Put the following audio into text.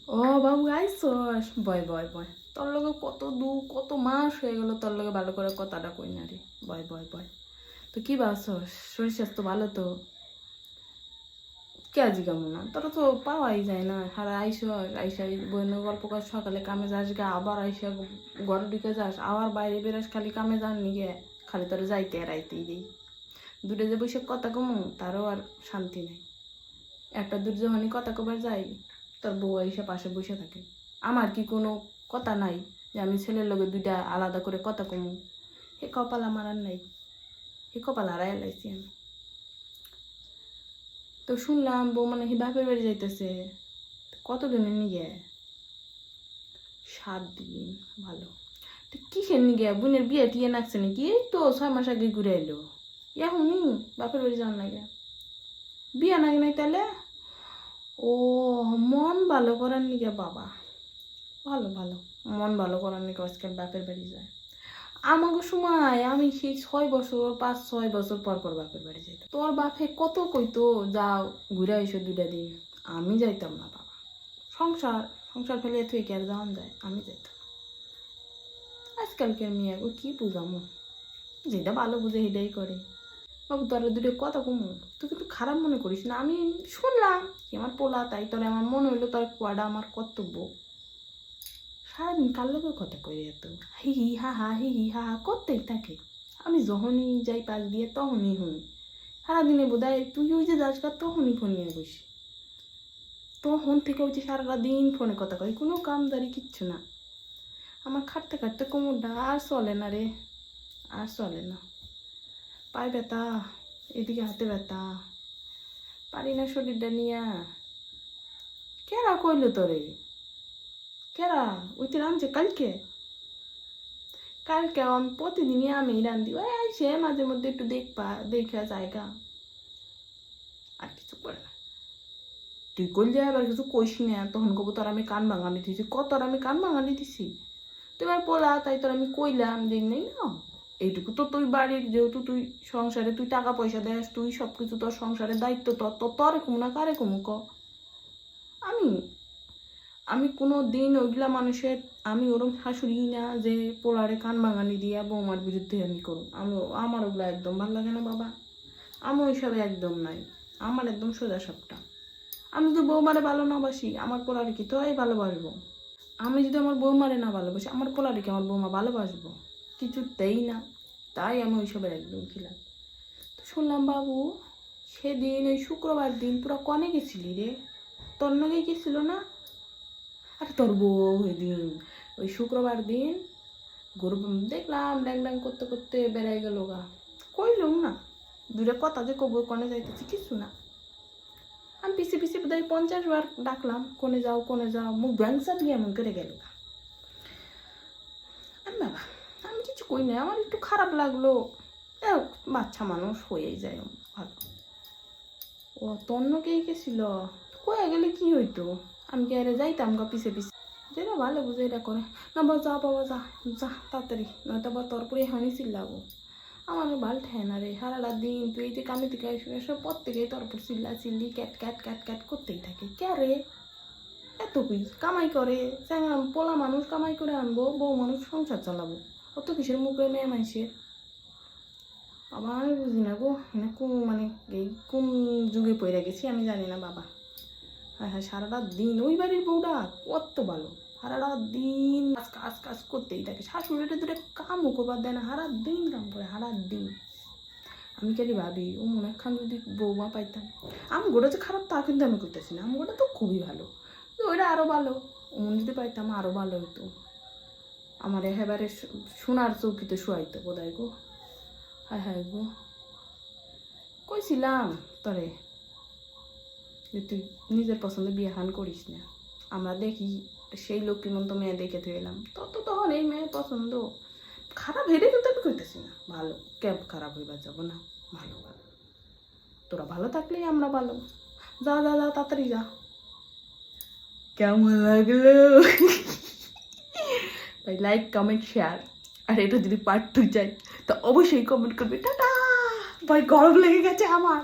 ও বাবু আইসস, বয় বয় বয়। তোর লগে কত মাস হয়ে গেল তোর লগে ভালো করে কথাটা কই না রে। বয় বয় বয়। তো কি বাসস, শরীর স্বাস্থ্য ভালো তো? কে আজি কেমন না, তোরা তো পাওয়াই যায় না। হারা আইসা বইনের গল্প কর, সকালে কামে যাস গা, আবার আইসা ঘরে ঢুকে যাস, আবার বাইরে বেরাস, খালি কামে যান নিগে, খালি তোর যাইতে আর আইতেই দিই। দূরে যে বসে কথা কমু তারও আর শান্তি নেই। একটা দূর যখনই কথা কবার যাই, তোর বউ এসে পাশে বসে থাকে। আমার কি কোনো কথা নাই যে আমি ছেলের লগে দুইটা আলাদা করে কথা কমু? হে কপাল আমার আর নাই, হে কপাল হারাই লাইছি আমি। তো শুনলাম বউ মানে বাপের বাড়ি যাইতেছে, কতদিনের নিগে? 7 দিন। ভালো। তো কিসের নিগে? বোনের বিয়ে টিয়ে নাকছে নাকি? এই তো 6 মাস আগে ঘুরে এলো, এখনই বাপের বাড়ি যাওয়ার লাগে? বিয়ে নাকি নাই তাহলে? ও, মন ভালো করার নিগে বাবা। ভালো ভালো, মন ভালো করার নিগে আজকাল বাপের বাড়ি যায়। আমাকে সময় আমি সেই 6 বছর 5-6 বছর পর পর বাপের বাড়ি যাইতাম। তোর বাপে কত কইতো যাও ঘুরে এসো 2টা দিন, আমি যাইতাম না বাবা। সংসার সংসার ফেলে তুই কে আর যাওয়ান যায়? আমি যাইতাম। আজকালকার মেয়ে ও কি বুঝামো, যেটা ভালো বুঝে সেটাই করে। বাবু তোরা দুটো কথা কমু, তুই কিন্তু খারাপ মনে করিস না। আমি শুনলাম কি আমার পোলা, তাই তোর আমার মনে হইলো তোর কোয়াটা আমার কর্তব্য। সারাদিন কার লোকের কথা কই এত হি হি হা হা হি হি হা হা করতেই থাকে। আমি যখনই যাই পাশ দিয়ে তখনই শুনি। সারাদিনে বোধহয় তুই ওই যে যাস গা তখনই ফোন নিয়ে বসি, তখন থেকে ওই যে সারাটা দিন ফোনে কথা কই, কোনো কামদারি কিচ্ছু না। আমার খাটতে খাটতে কোমরটা আর চলে না রে, আর চলে না। পায়ে ব্যথা, এদিকে হাতে ব্যথা, পারি না শরীরটা নিয়া। কেরা কইলো তোরে? কেরা? ওই তো রাঁধছে কালকে? কালকে আমি প্রতিদিনই আমি রান্ধি, ওই সে মাঝে মধ্যে একটু দেখা জায়গা, আর কিছু করে না। তুই করলে আবার কিছু কইস না, তখন কব তোর আমি কান ভাঙানি দিছি। কত আমি কান ভাঙানি দিছি? তোমার পোলা তাই তোর আমি কইলাম দিন নেই না, এইটুকু তো তুই বাড়ির, যেহেতু তুই সংসারে তুই টাকা পয়সা দেস, তুই সবকিছু তোর সংসারের দায়িত্ব তোর, তো তোর কমু না কারে কমু ক? আমি আমি কোনো দিন ওইগুলা মানুষের, আমি ওরম শাশুড়ি না যে পোলারে কান ভাঙানি দিয়া বৌমার বিরুদ্ধে আমি করুন। আমার ওগুলো একদম ভালো লাগে না বাবা। আমি ওইসবে একদম নাই, আমার একদম সোজা সবটা। আমি যদি বৌমারে ভালো না বাসি, আমার পোলারে কি তোরাই ভালোবাসবো? আমি যদি আমার বৌমারে না ভালোবাসি, আমার পোলারে কি আমার বৌমা ভালোবাসবো? কিছুতেই না। তাই আমি ওইসবের একদম খিলাফ। তো শুনলাম বাবু সেদিন ওই শুক্রবার দিন তোরা কনে গেছিলি রে? তোর নগেই গেছিল না? আর তোর বউ ওই দিন ওই শুক্রবার দিন গরু দেখলাম ড্যাং ড্যাং করতে করতে বেড়াই গেল গা। কইলুম না, দূরে কথা যে কবর কনে যাইতেছি কিছু না। আমি পিছিয়ে পিছিয়ে বোধহয় 50 বার ডাকলাম, কোনে যাও কোনে যাও, মুখ ব্যাংসা দিয়ে এমন করে গেল গা। আমি বাবা আমি কিছু কই না, আমার একটু খারাপ লাগলো। বাচ্চা মানুষ হয়েই যায় ভালো। ও তন্নকেই গেছিল, কয়ে গেলে কি হইতো? আমি কি আরে যাইতাম গা পিছে পিছে? যেটা ভালো বুঝে এটা করে না। বা যা বাবা যা, যা তাড়াতাড়ি, নয়তো বা তোর পরে এখনই চিল্লাবো। আমার ভাল ঠায় না রে, সারাটা দিন তুই এই যে কামে থেকে এসব পর থেকেই তোর উপর চিল্লা চিল্লি ক্যাট ক্যাট ক্যাট ক্যাট করতেই থাকে। কে রে এত কি কামাই করে? পোলা মানুষ কামাই করে আনবো, বউ মানুষ সংসার চালাবো, অত কিসের মুখে মেয়ে মানুষের? বাবা আমি বুঝি না গো, মানে কোন মানে এই কোন যুগে পড়ে গেছি আমি জানি না বাবা। হ্যাঁ হ্যাঁ, সারাটা দিন ওই বাড়ির বউটা কত ভালো, সারাটা দিন কাজ কাজ কাজ করতেই থাকে। শাশুড়িটা দুটো কামও করবার দেয় না, সারা দিন কাম করে সারা দিন। আমি কেন ভাবি ও মনে খান যদি বৌমা পাইতাম। আমি গোটা যে খারাপ তা কিন্তু আমি করতেছি না, আমি গোটা তো খুবই ভালো, ওইটা আরও ভালো। ওমন যদি পাইতাম আরও ভালো হতো। আমার একেবারে সোনার চৌকিতে শোয়াইতো বোধহয় গো। হায় হায় গো, কইছিলাম তরে যে তুই নিজের পছন্দে বিয়ে হান করিস না। আমরা দেখি সেই লক্ষ্মীমন্ত মেয়ে দেখে তুই এলাম, তখন এই মেয়ে পছন্দ খারাপ হেরে কিন্তু আমি কইতেছি না, ভালো ক্যাব খারাপ হইবার যাবো না, ভালো ভালো। তোরা ভালো থাকলেই আমরা ভালো। যা যা যা তাড়াতাড়ি যা। কেমন লাগলো? ভাই লাইক কমেন্ট শেয়ার, আর এটা যদি পার্ট 2 চাই তো অবশ্যই কমেন্ট করবি। টাটা ভাই, গরম লেগে গেছে আমার।